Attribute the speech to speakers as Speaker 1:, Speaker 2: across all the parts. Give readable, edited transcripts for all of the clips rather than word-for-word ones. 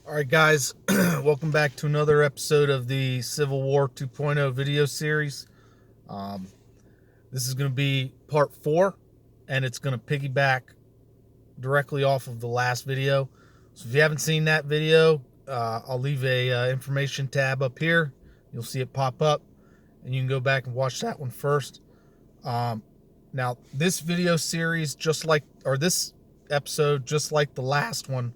Speaker 1: All right, guys, welcome back to another episode of the Civil War 2.0 video series. Um, this is going to be part 4, and it's going to piggyback directly off of the last video. So if you haven't seen that video, I'll leave a information tab up here. You'll see it pop up, and you can go back and watch that one first. Now, this video series, this episode, just like the last one,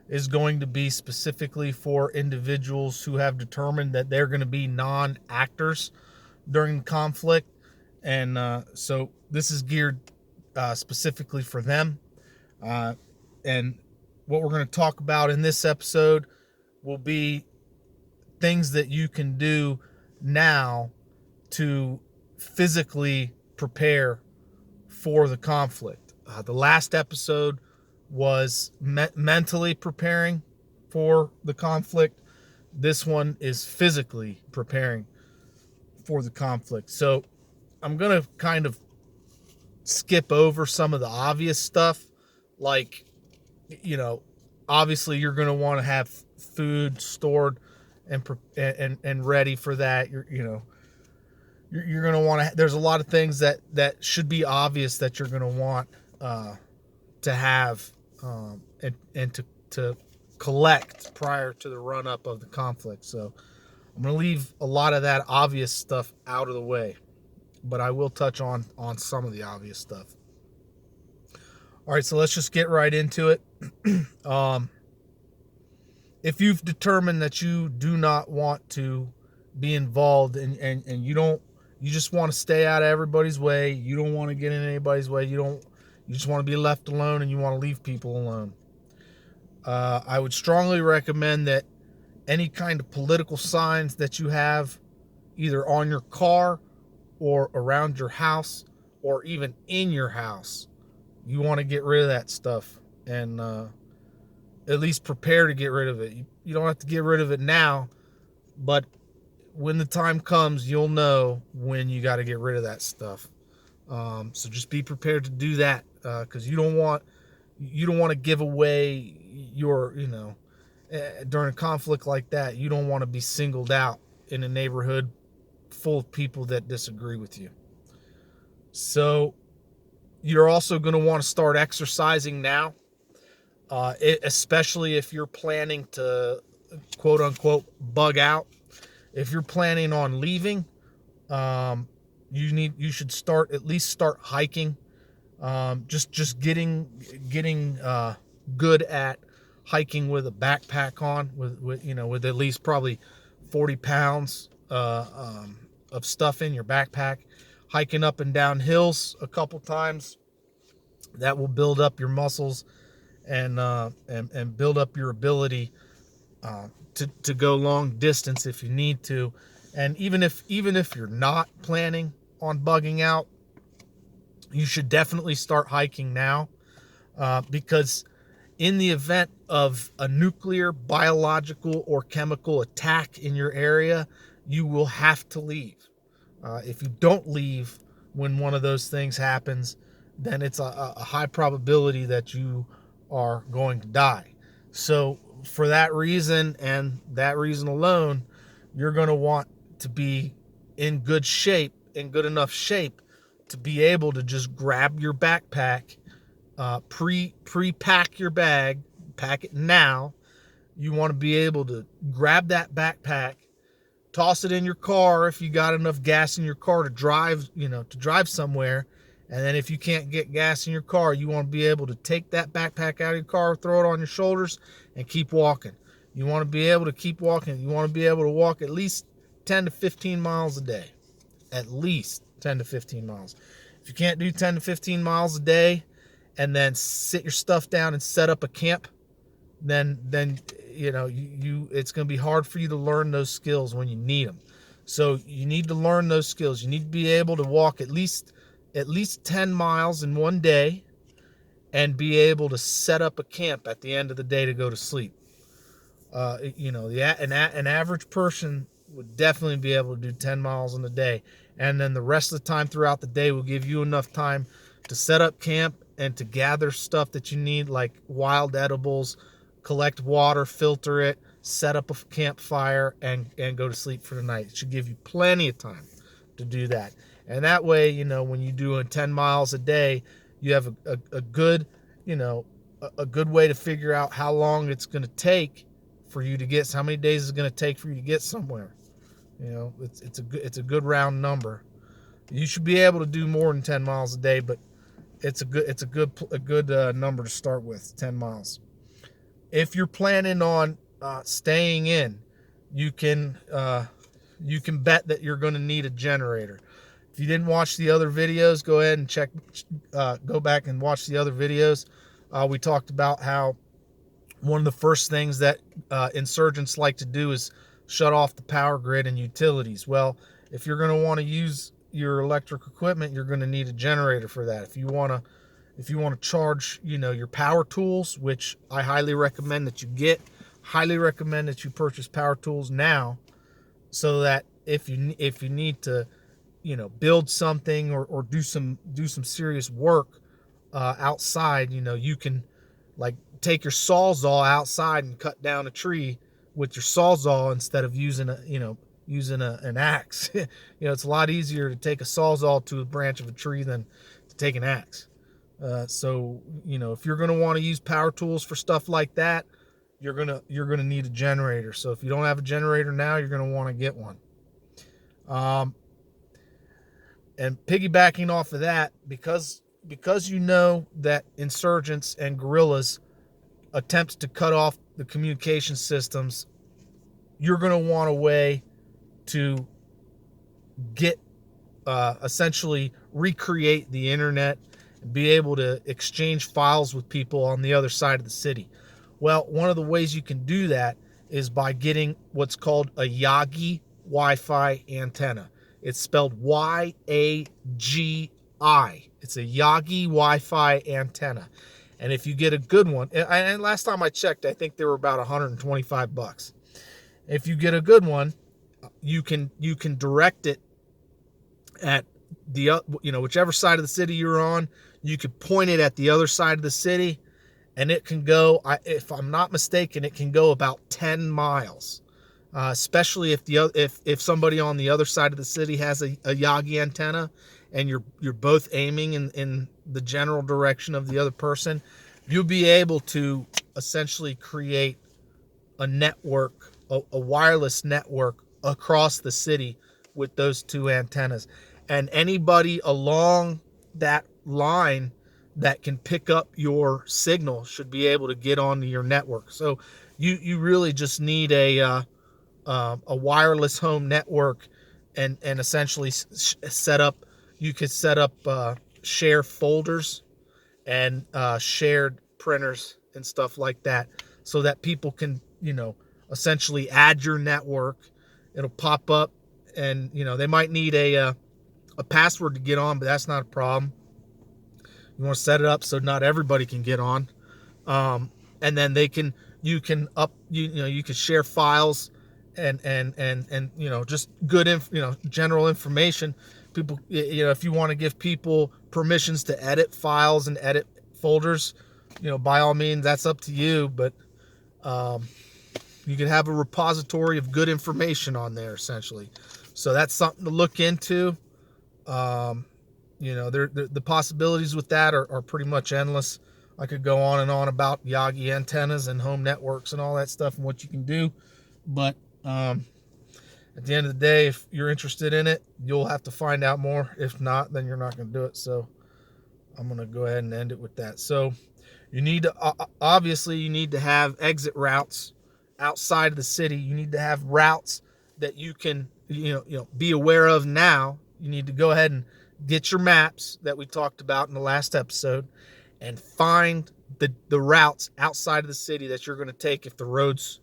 Speaker 1: is going to be specifically for individuals who have determined that they're going to be non-actors during the conflict. And so this is geared specifically for them. And what we're going to talk about in this episode will be things that you can do now to physically prepare for the conflict. The last episode was mentally preparing for the conflict. This one is physically preparing for the conflict. So I'm going to kind of skip over some of the obvious stuff. Like, obviously you're going to want to have food stored and ready for that. You're going to want to, there's a lot of things that should be obvious that you're going to want to have and to collect prior to the run-up of the conflict. So I'm going to leave a lot of that obvious stuff out of the way, but I will touch on some of the obvious stuff. All right, so let's just get right into it. If you've determined that you do not want to be involved and you just want to stay out of everybody's way, you don't want to get in anybody's way, you just want to be left alone and you want to leave people alone, I would strongly recommend that any kind of political signs that you have either on your car or around your house or even in your house, you want to get rid of that stuff and at least prepare to get rid of it. You don't have to get rid of it now, but when the time comes, you'll know when you got to get rid of that stuff. So just be prepared to do that, because you don't want to give away your, during a conflict like that, you don't want to be singled out in a neighborhood full of people that disagree with you. So you're also going to want to start exercising now, especially if you're planning to quote unquote bug out. If you're planning on leaving, you should at least start hiking. Just getting good at hiking with a backpack on, with at least probably 40 pounds of stuff in your backpack. Hiking up and down hills a couple times, that will build up your muscles and build up your ability to go long distance if you need to. And even if you're not planning on bugging out, you should definitely start hiking now, because in the event of a nuclear, biological, or chemical attack in your area, you will have to leave. If you don't leave when one of those things happens, then it's a high probability that you are going to die. So for that reason and that reason alone, you're going to want to be in good enough shape to be able to just grab your backpack, pre-pack your bag, pack it now. You want to be able to grab that backpack, toss it in your car if you got enough gas in your car to drive somewhere. And then if you can't get gas in your car, you want to be able to take that backpack out of your car, throw it on your shoulders, and keep walking. You want to be able to keep walking. You want to be able to walk at least 10 to 15 miles a day. At least 10 to 15 miles. If you can't do 10 to 15 miles a day and then sit your stuff down and set up a camp, then it's going to be hard for you to learn those skills when you need them. So you need to learn those skills. You need to be able to walk at least 10 miles in one day and be able to set up a camp at the end of the day to go to sleep. An average person would definitely be able to do 10 miles in a day. And then the rest of the time throughout the day will give you enough time to set up camp and to gather stuff that you need, like wild edibles, collect water, filter it, set up a campfire, and go to sleep for the night. It should give you plenty of time to do that. And that way, when you do 10 miles a day, you have a good, a good way to figure out how long it's going to take for you to get, how many days it's going to take for you to get somewhere. It's a good round number. You should be able to do more than 10 miles a day, but it's a good number to start with, 10 miles. If you're planning on staying in, you can bet that you're going to need a generator. If you didn't watch the other videos, go ahead and go back and watch the other videos. We talked about how one of the first things that insurgents like to do is shut off the power grid and utilities. Well, if you're going to want to use your electric equipment, you're going to need a generator for that. If you want to charge, your power tools, which I highly recommend that you get, highly recommend that you purchase power tools now, so that if you need to, build something or do some serious work outside, you can like take your sawzall outside and cut down a tree with your sawzall instead of using an axe. It's a lot easier to take a sawzall to a branch of a tree than to take an axe. So if you're going to want to use power tools for stuff like that, you're gonna need a generator. So if you don't have a generator now, you're going to want to get one. And piggybacking off of that, because that insurgents and guerrillas attempts to cut off the communication systems, you're going to want a way to get essentially recreate the internet and be able to exchange files with people on the other side of the city. Well, one of the ways you can do that is by getting what's called a Yagi Wi-Fi antenna. It's spelled Y-A-G-I. It's a Yagi Wi-Fi antenna. And if you get a good one, and last time I checked, I think they were about $125. If you get a good one, you can direct it at the whichever side of the city you're on. You could point it at the other side of the city, and it can go, if I'm not mistaken, it can go about 10 miles. Especially if somebody on the other side of the city has a Yagi antenna, and you're both aiming in the general direction of the other person, you'll be able to essentially create a network, a wireless network across the city with those two antennas. And anybody along that line that can pick up your signal should be able to get onto your network. So you really just need a wireless home network, and essentially set up. You could set up share folders and shared printers and stuff like that, so that people can essentially add your network. It'll pop up, and they might need a password to get on, but that's not a problem. You want to set it up so not everybody can get on, and then you can share files and just good general information. People, if you want to give people permissions to edit files and edit folders, by all means, that's up to you. But you can have a repository of good information on there, essentially. So that's something to look into. The possibilities with that are pretty much endless. I could go on and on about Yagi antennas and home networks and all that stuff and what you can do. But at the end of the day, if you're interested in it, you'll have to find out more. If not, then you're not going to do it. So I'm going to go ahead and end it with that. So you need to, obviously, you need to have exit routes outside of the city. You need to have routes that you can, be aware of now. You need to go ahead and get your maps that we talked about in the last episode and find the routes outside of the city that you're going to take if the roads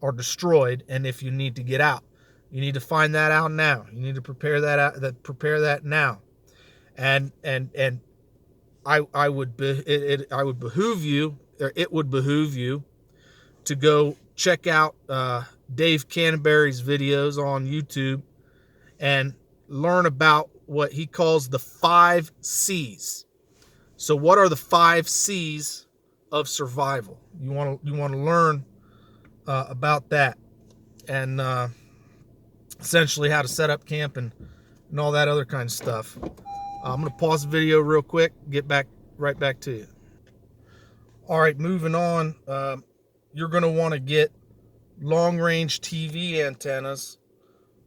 Speaker 1: are destroyed and if you need to get out. You need to find that out now. You need to prepare that now. And it would behoove you to go check out Dave Canterbury's videos on YouTube and learn about what he calls the 5 C's. So what are the 5 C's of survival. You want to learn about that, and essentially how to set up camp and all that other kind of stuff. I'm going to pause the video real quick, get right back to you. All right, moving on. You're going to want to get long-range TV antennas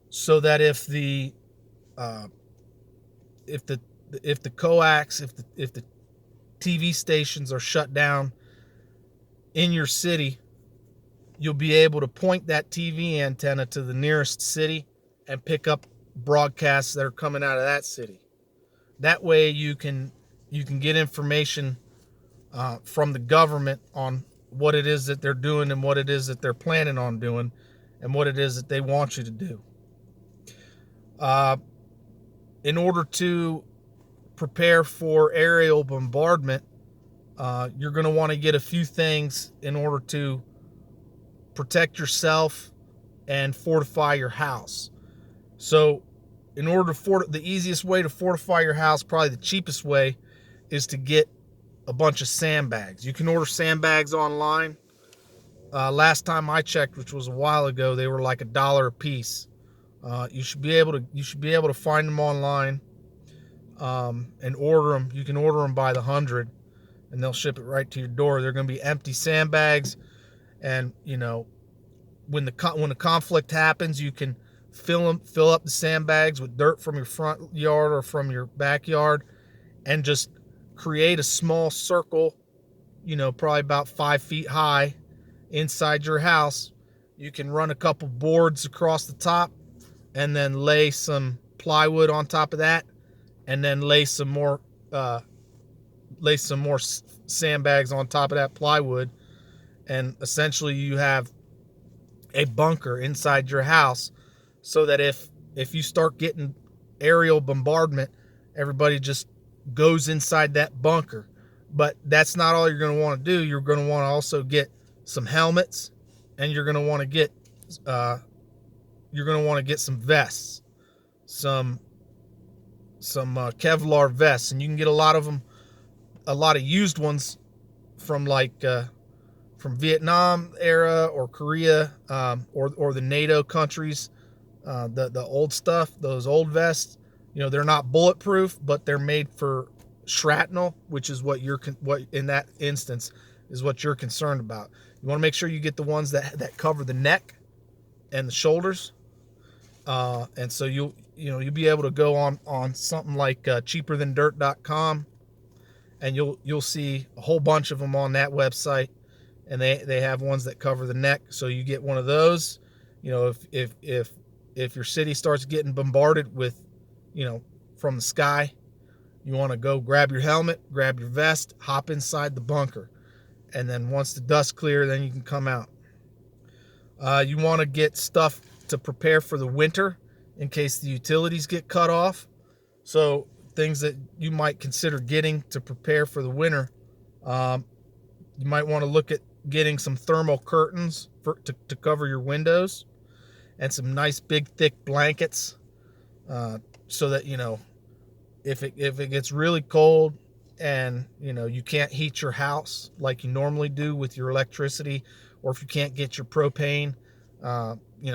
Speaker 1: so that if the coax, if the TV stations are shut down in your city, you'll be able to point that TV antenna to the nearest city and pick up broadcasts that are coming out of that city. That way you can get information from the government on what it is that they're doing and what it is that they're planning on doing and what it is that they want you to do. In order to prepare for aerial bombardment, you're going to want to get a few things in order to protect yourself and fortify your house. So in order to the easiest way to fortify your house, probably the cheapest way, is to get a bunch of sandbags. You can order sandbags online. Last time I checked, which was a while ago, they were like $1 a piece. You should be able to find them online and order them. You can order them by the 100, and they'll ship it right to your door. They're going to be empty sandbags, and when the conflict happens, you can fill up the sandbags with dirt from your front yard or from your backyard, and just create a small circle, probably about 5 feet high inside your house. You can run a couple boards across the top and then lay some plywood on top of that, and then lay some more sandbags on top of that plywood, and essentially you have a bunker inside your house, so that if you start getting aerial bombardment, everybody just goes inside that bunker. But that's not all you're going to want to do. You're going to want to also get some helmets, and you're going to want to get some vests, some Kevlar vests, and you can get a lot of used ones from from Vietnam era or Korea, or the NATO countries, the old stuff, those old vests. They're not bulletproof, but they're made for shrapnel, which is what in that instance is what you're concerned about. You want to make sure you get the ones that cover the neck and the shoulders, and so you'll be able to go on something like cheaperthandirt.com, and you'll see a whole bunch of them on that website, and they have ones that cover the neck. So you get one of those. If your city starts getting bombarded with from the sky, you want to go grab your helmet, grab your vest, hop inside the bunker, and then once the dust clears, then you can come out. You want to get stuff to prepare for the winter in case the utilities get cut off. So things that you might consider getting to prepare for the winter, you might want to look at getting some thermal curtains to cover your windows, and some nice big thick blankets, so that if it gets really cold and you can't heat your house like you normally do with your electricity, or if you can't get your propane,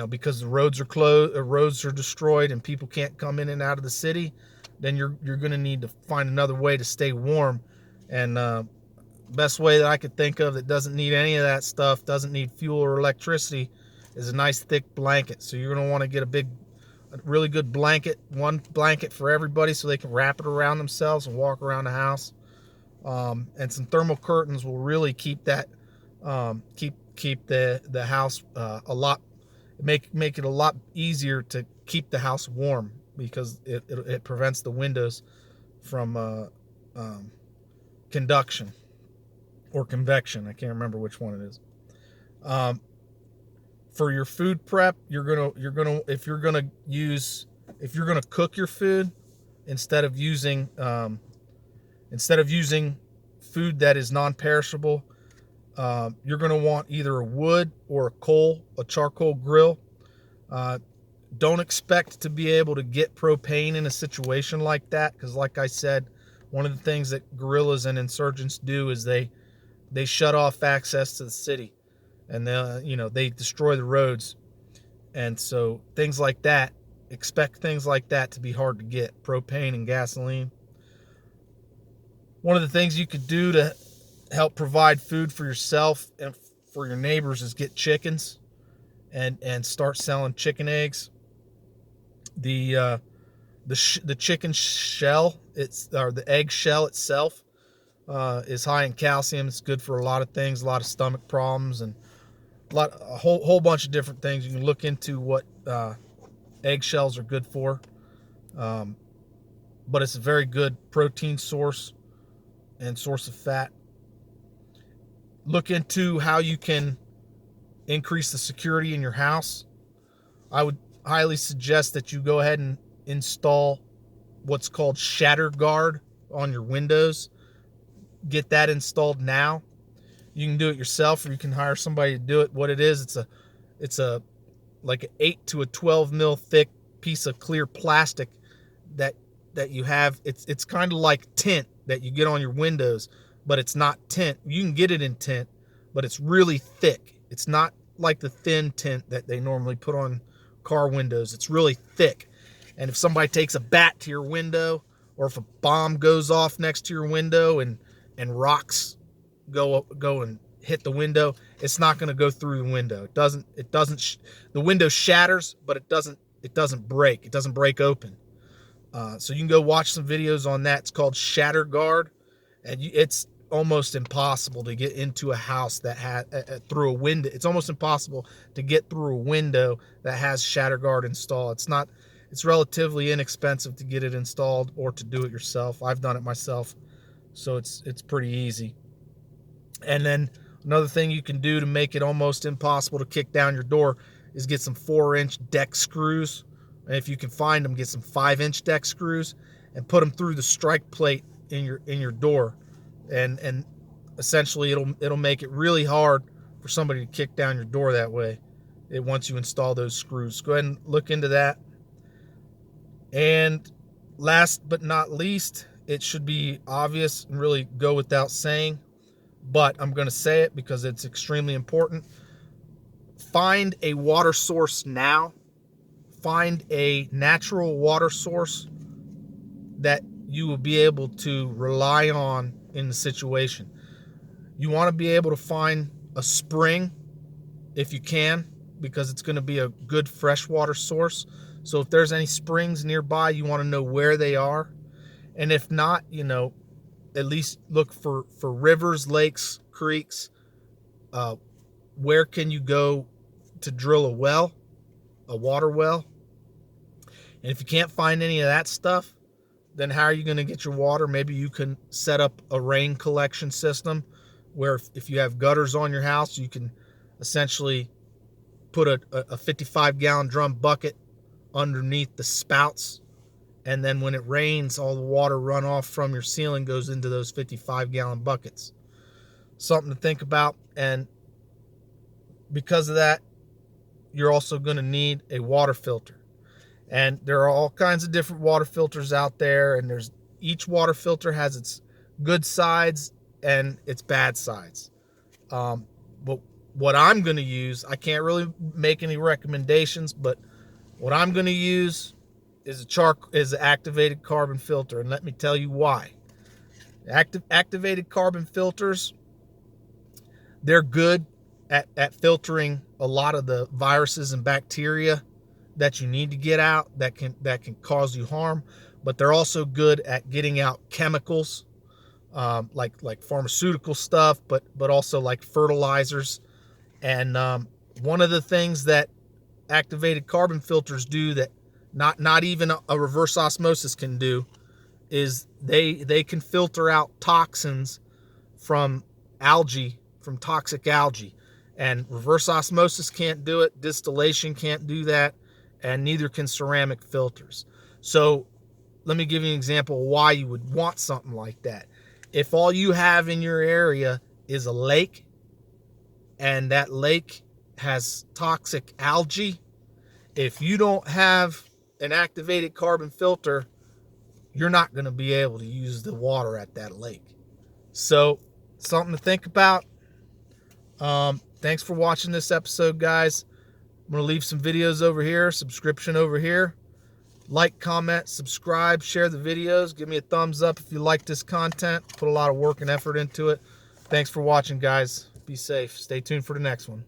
Speaker 1: because the roads are closed, or roads are destroyed, and people can't come in and out of the city, then you're going to need to find another way to stay warm. And best way that I could think of that doesn't need any of that stuff, doesn't need fuel or electricity, is a nice thick blanket. So you're going to want to get a really good blanket, one blanket for everybody, so they can wrap it around themselves and walk around the house. And some thermal curtains will really keep that keep the house a lot, make it a lot easier to keep the house warm, because it prevents the windows from conduction or convection. I can't remember which one it is. For your food prep, if you're gonna cook your food, instead of using food that is non-perishable, you're gonna want either a wood or a charcoal grill. Don't expect to be able to get propane in a situation like that, because like I said, one of the things that guerrillas and insurgents do is they they shut off access to the city, and they destroy the roads. And so things like that, expect things like that to be hard to get, propane and gasoline. One of the things you could do to help provide food for yourself and for your neighbors is get chickens and start selling chicken eggs. The chicken shell, or the egg shell itself, is high in calcium. It's good for a lot of things, a lot of stomach problems, and a whole bunch of different things. You can look into what eggshells are good for, but it's a very good protein source and source of fat. Look into how you can increase the security in your house. I would highly suggest that you go ahead and install what's called shatter guard on your windows. Get that installed now. You can do it yourself, or you can hire somebody to do it. What it is, it's a like an 8 to 12 mil thick piece of clear plastic that you have. It's kind of like tint that you get on your windows, but it's not tint. You can get it in tint, but it's really thick. It's not like the thin tint that they normally put on car windows. It's really thick. And if somebody takes a bat to your window, or if a bomb goes off next to your window and rocks go and hit the window, it's not going to go through the window. It doesn't the window shatters, but it doesn't break. It doesn't break open. So you can go watch some videos on that. It's called Shatter Guard, and it's almost impossible to get into a house that has through a window. It's almost impossible to get through a window that has Shatter Guard installed. It's relatively inexpensive to get it installed or to do it yourself. I've done it myself, so it's pretty easy. And then another thing you can do to make it almost impossible to kick down your door is get some 4-inch deck screws. And if you can find them, get some 5-inch deck screws and put them through the strike plate in your door. And essentially it'll make it really hard for somebody to kick down your door that way. Once you install those screws. Go ahead and look into that. And last but not least, it should be obvious and really go without saying, but I'm going to say it because it's extremely important. Find a water source now. Find a natural water source that you will be able to rely on in the situation. You want to be able to find a spring if you can, because it's going to be a good freshwater source. So if there's any springs nearby, you want to know where they are. And if not, at least look for rivers, lakes, creeks. Where can you go to drill a well, a water well? And if you can't find any of that stuff, then how are you going to get your water? Maybe you can set up a rain collection system where if you have gutters on your house, you can essentially put a 55-gallon drum bucket underneath the spouts, and then when it rains, all the water runoff from your ceiling goes into those 55-gallon buckets. Something to think about. And because of that, you're also going to need a water filter. And there are all kinds of different water filters out there, and each water filter has its good sides and its bad sides. But what I'm going to use, I can't really make any recommendations, but what I'm going to use is an activated carbon filter, and let me tell you why. Activated carbon filters, they're good at filtering a lot of the viruses and bacteria that you need to get out that can cause you harm, but they're also good at getting out chemicals, like pharmaceutical stuff, but also like fertilizers. And one of the things that activated carbon filters do that not even a reverse osmosis can do is they can filter out toxins from toxic algae. And reverse osmosis can't do it, distillation can't do that, and neither can ceramic filters. So let me give you an example of why you would want something like that. If all you have in your area is a lake, and that lake has toxic algae, if you don't have an activated carbon filter, you're not going to be able to use the water at that lake. So something to think about. Thanks for watching this episode, guys. I'm going to leave some videos over here, subscription over here. Like, comment, subscribe, share the videos. Give me a thumbs up if you like this content. Put a lot of work and effort into it. Thanks for watching, guys. Be safe. Stay tuned for the next one.